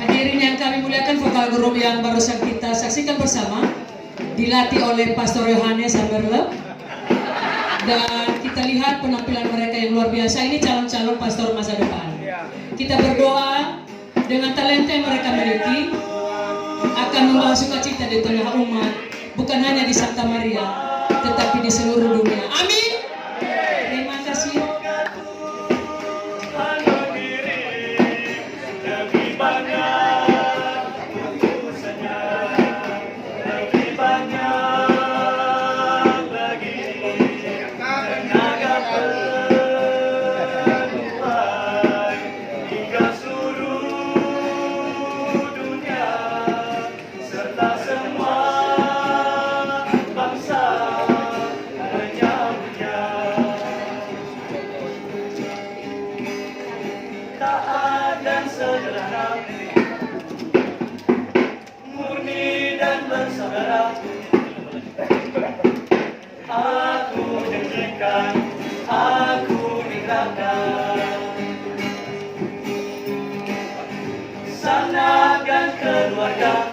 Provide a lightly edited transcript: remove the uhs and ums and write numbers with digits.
Hadirin yang kami muliakan, vokal group yang barusan kita saksikan bersama dilatih oleh Pastor Yohanes Hammerlep, dan kita lihat penampilan mereka yang luar biasa. Ini calon-calon pastor masa depan. Kita berdoa dengan talenta yang mereka miliki akan membawa sukacita di tengah umat, bukan hanya di Santa Maria tetapi di seluruh dunia. Amin. Terima kasih. Dan sederhana, murni dan bersaudara, aku dengkikan, aku nikahkan. Sana dan keluarga